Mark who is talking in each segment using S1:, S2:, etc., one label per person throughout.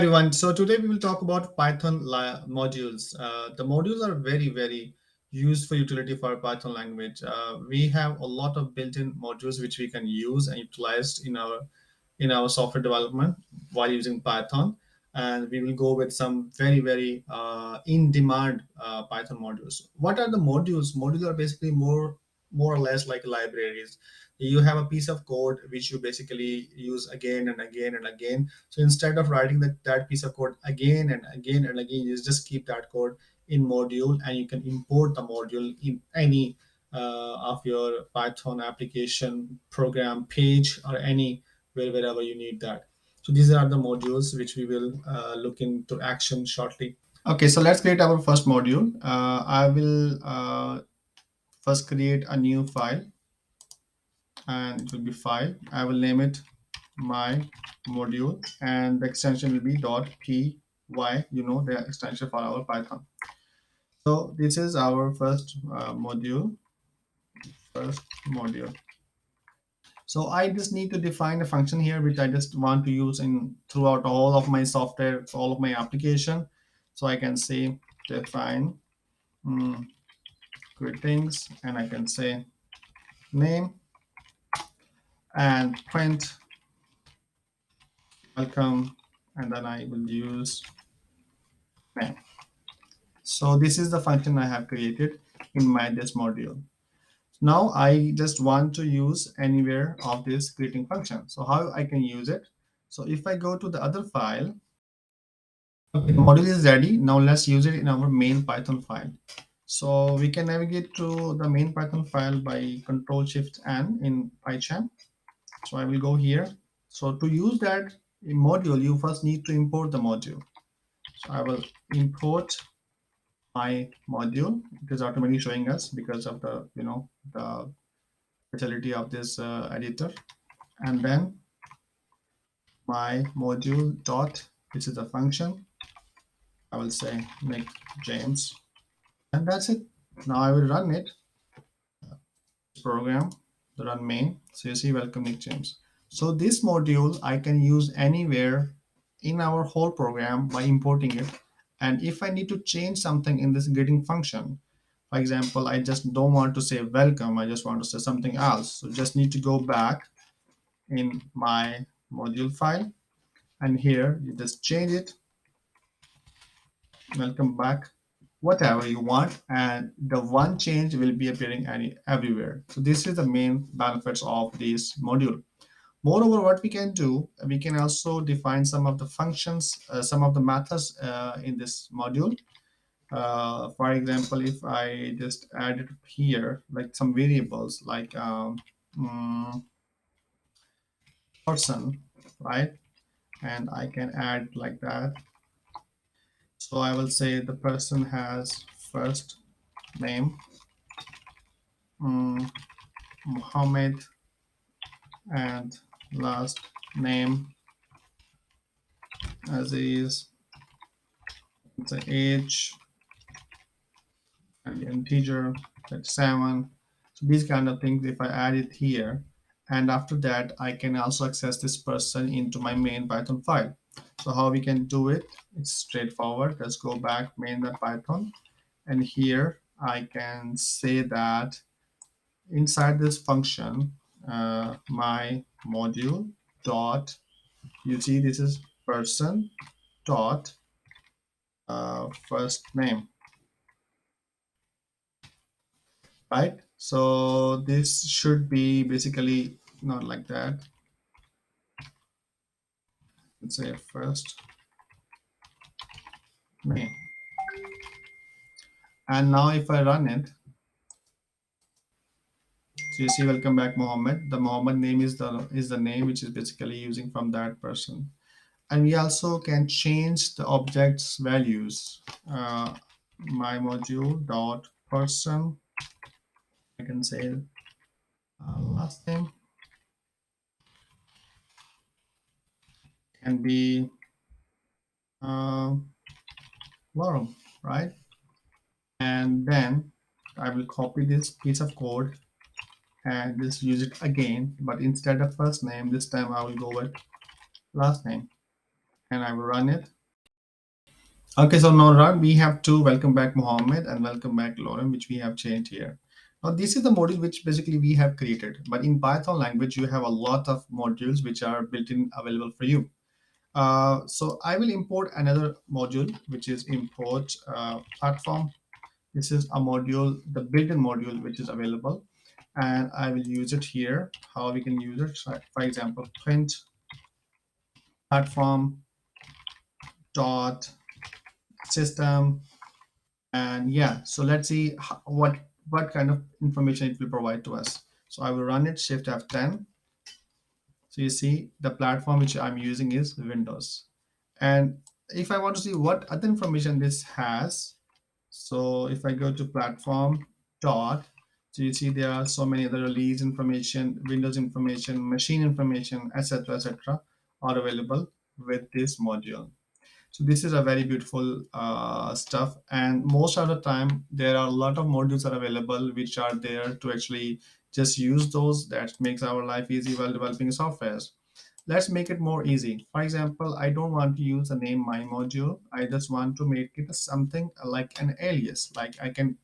S1: everyone. So today we will talk about Python modules. The modules are very useful utility for Python language. We have a lot of built-in modules which we can use and utilize in our software development while using Python. And we will go with some very in-demand Python modules. What are the modules? Modules are basically more or less like libraries. You have a piece of code which you basically use again and again and again. So instead of writing that piece of code again and again and again, you just keep that code in module, and you can import the module in any of your Python application program page or any wherever you need that. So these are the modules which we will look into action shortly. Okay, so let's create our first module. I will first create a new file, and it will be file. I will name it my module, and the extension will be .py, the extension for our Python. So this is our first module. So I just need to define a function here which I just want to use in throughout all of my software, all of my application. So I can say define greetings, and I can say name and print welcome, and then I will use name. So this is the function I have created in my this module. Now I just want to use anywhere of this greeting function. So how I can use it? So if I go to the other file, okay, the module is ready. Now let's use it in our main Python file. So we can navigate to the main Python file by Control Shift N in PyCharm. So I will go here. So to use that module, you first need to import the module. So I will import my module. It is automatically showing us because of the facility of this editor. And then my module dot, this is the function. I will say make James, and that's it. Now I will run it. Program, the run main. So you see welcome Nick James. So this module I can use anywhere in our whole program by importing it. And if I need to change something in this greeting function, for example, I just don't want to say welcome, I just want to say something else. So just need to go back in my module file, and here you just change it, welcome back, whatever you want, and the one change will be appearing everywhere. So this is the main benefits of this module. Moreover, what we can do, we can also define some of the functions, some of the methods in this module. For example, if I just added here like some variables like person, right? And I can add like that. So I will say the person has first name Muhammed, and last name Aziz. The age and the integer, that's 7. So these kind of things, if I add it here, and after that I can also access this person into my main Python file. So how we can do it? It's straightforward. Let's go back main.python, and here I can say that inside this function, my module dot, you see this is person dot first name, right? So this should be basically not like that. Let's say first name. And now if I run it, so you see welcome back Muhammad. The Muhammad name is the name which is basically using from that person. And we also can change the object's values. My module dot person, I can say last name can be Laurel, right? And then I will copy this piece of code and just use it again, but instead of first name, this time I will go with last name. and I will run it. Okay, so now run, we have two welcome back Muhammad and welcome back Lauren, which we have changed here. Now this is the module which basically we have created, but in Python language you have a lot of modules which are built in available for you. So I will import another module which is import platform. This is a module, the built-in module which is available, and I will use it here. How we can use it? So, for example, print platform dot system, and yeah. So let's see what kind of information it will provide to us. So I will run it. Shift F10. So you see the platform which I'm using is Windows, and if I want to see what other information this has, so if I go to platform dot, so you see there are so many other release information, Windows information, machine information, etc., etc., are available with this module. So this is a very beautiful stuff, and most of the time there are a lot of modules are available which are there to actually just use those. That makes our life easy while developing softwares. Let's make it more easy. For example, I don't want to use the name my module. I just want to make it something like an alias. Like I can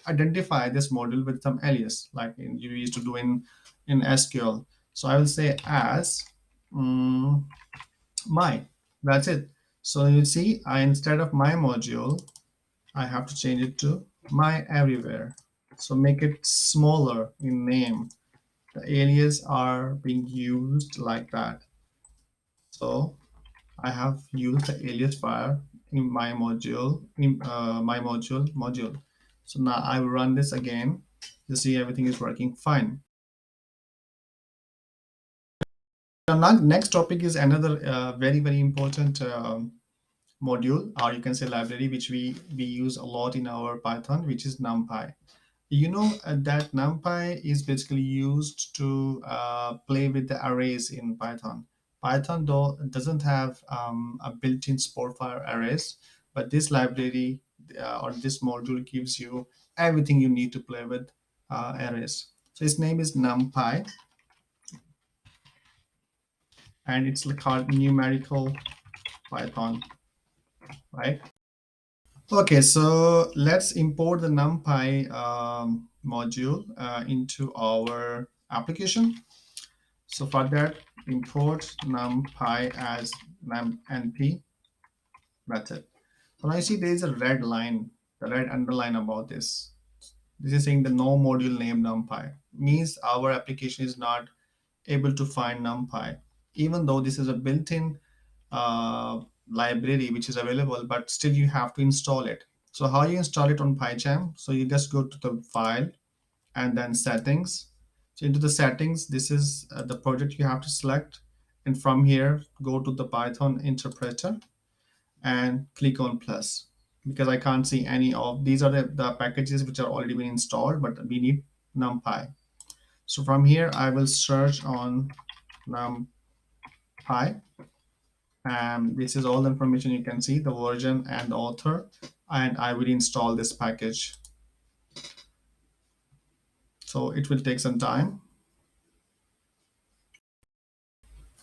S1: identify this module with some alias, like you used to do in SQL. So I will say as um, my. That's it. So you see, I instead of my module, I have to change it to my everywhere. So make it smaller in name. The alias are being used like that. So I have used the alias file in my module, module. So now I will run this again. You see everything is working fine. Now, next topic is another very important module, or you can say library, which we use a lot in our Python, which is NumPy. You know that NumPy is basically used to play with the arrays in Python. Python though doesn't have a built-in support for arrays, but this library or this module gives you everything you need to play with arrays. So its name is NumPy, and it's called numerical Python, right? Okay, so let's import the NumPy module into our application. So for that, import NumPy as num_np method. So now you see there is a red line, the red underline about this. This is saying the no module name NumPy. Means our application is not able to find NumPy, even though this is a built-in library which is available, but still you have to install it. So how you install it on PyCharm? So you just go to the file and then settings. So into the settings, this is the project you have to select. And from here, go to the Python interpreter and click on plus, because I can't see any of these are the packages which are already been installed, but we need NumPy. So from here, I will search on NumPy, and this is all the information you can see, the version and the author, and I will install this package. So it will take some time.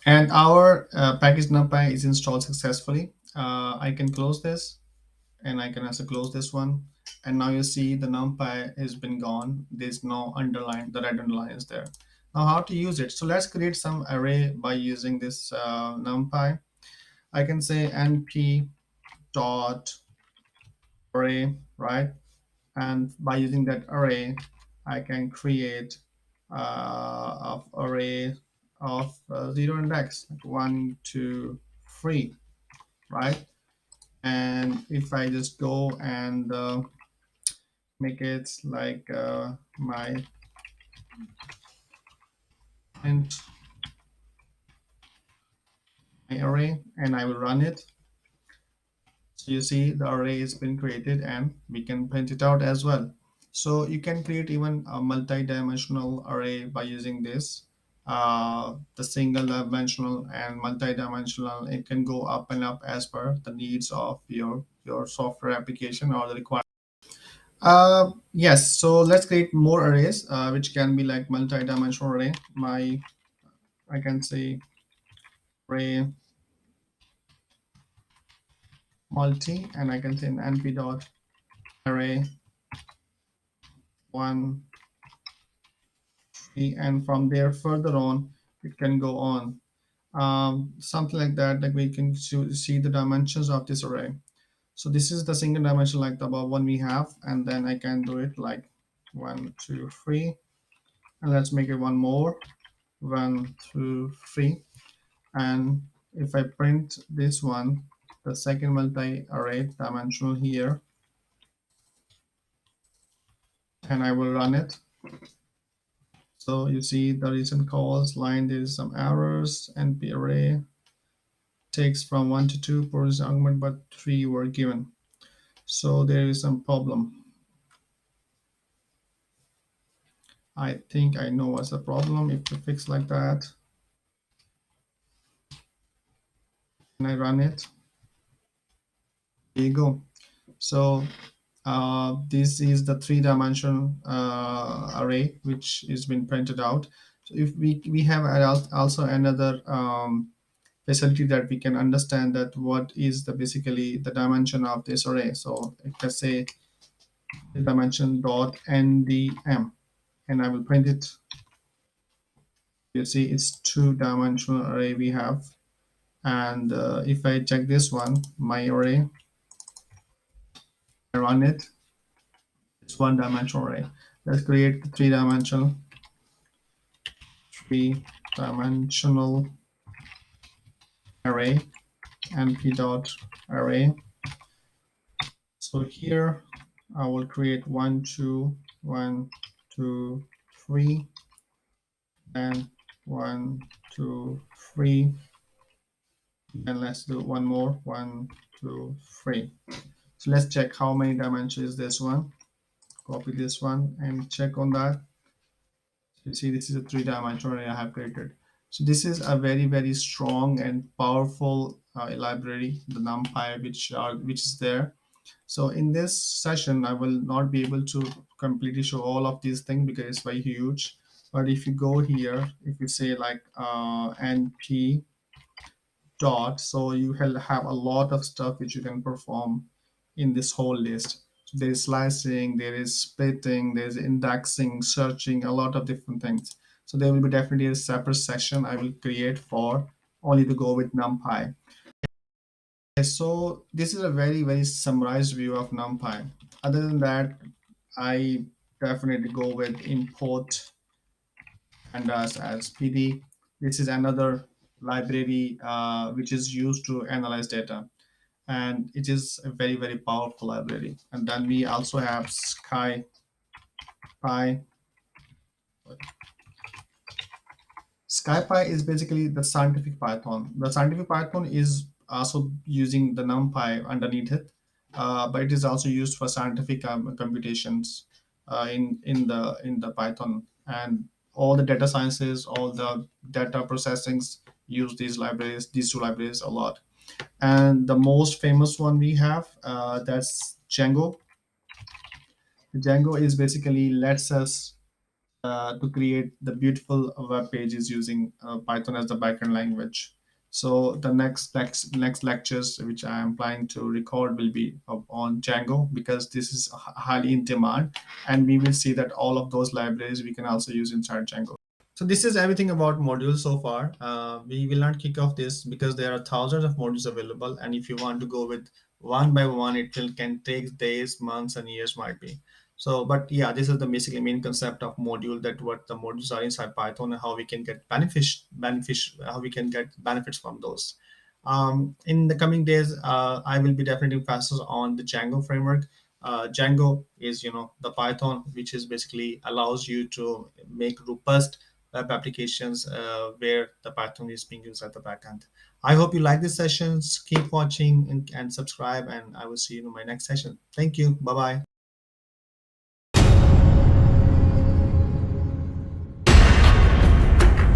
S1: And our package NumPy is installed successfully. I can close this, and I can also close this one. And now you see the NumPy has been gone. There's no underline, the red underline is there. Now how to use it? So let's create some array by using this NumPy. I can say np dot array, right? And by using that array, I can create of array of zero index, like 1, 2, 3, right? And if I just go and make it like my int my array, and I will run it. So you see the array has been created, and we can print it out as well. So you can create even a multi-dimensional array by using this. The single dimensional and multi-dimensional, it can go up and up as per the needs of your software application or the requirement. Yes, so let's create more arrays, which can be like multi-dimensional array. I can say array multi, and I can say np dot array one three, and from there further on it can go on, something like that. Like we can see the dimensions of this array. So this is the single dimension like the above one we have, and then I can do it like 1 2 3, and let's make it one more, 1 2 3. And if I print this one, the second multi-array dimensional here, and I will run it. So you see the recent calls line, there is some errors. NP array takes from 1 to 2 process argument, but 3 were given. So there is some problem. I think I know what's the problem. If you fix like that, and I run it, there you go. So this is the three-dimensional array which is been printed out. So if we have also another facility that we can understand that what is the basically the dimension of this array. So if I say the dimension dot ndm, and I will print it. You see it's two-dimensional array we have. And if I check this one, my array, I run it, it's one-dimensional array. Let's create the three-dimensional array, np dot array. So here I will create 1 2 1 2 3, and 1 2 3, and let's do one more, 1 2 3. So let's check how many dimensions is this one. Copy this one and check on that. So you see this is a three-dimensional array I have created. So this is a very strong and powerful library, the NumPy, which is there. So in this session, I will not be able to completely show all of these things because it's very huge. But if you go here, if you say like np dot, so you will have a lot of stuff which you can perform in this whole list. So there is slicing, there is splitting, there's indexing, searching, a lot of different things. So there will be definitely a separate section I will create for only to go with NumPy. So this is a very summarized view of NumPy. Other than that, I definitely go with import Pandas as PD. This is another library which is used to analyze data, and it is a very powerful library. And then we also have SciPy. SciPy is basically the scientific Python. The scientific Python is also using the NumPy underneath it, but it is also used for scientific computations in the Python. And all the data sciences, all the data processings use these two libraries a lot. And the most famous one we have, that's Django. Django is basically lets us to create the beautiful web pages using Python as the backend language. So the next lectures which I am planning to record will be on Django, because this is highly in demand, and we will see that all of those libraries we can also use inside Django. So this is everything about modules so far. We will not kick off this because there are thousands of modules available, and if you want to go with one by one, it will can take days, months, and years might be. So, but yeah, this is the basically main concept of module, that what the modules are inside Python and how we can get how we can get benefits from those. In the coming days, I will be definitely faster on the Django framework. Django is, the Python, which is basically allows you to make robust web applications where the Python is being used at the backend. I hope you like these sessions. Keep watching and subscribe, and I will see you in my next session. Thank you. Bye bye.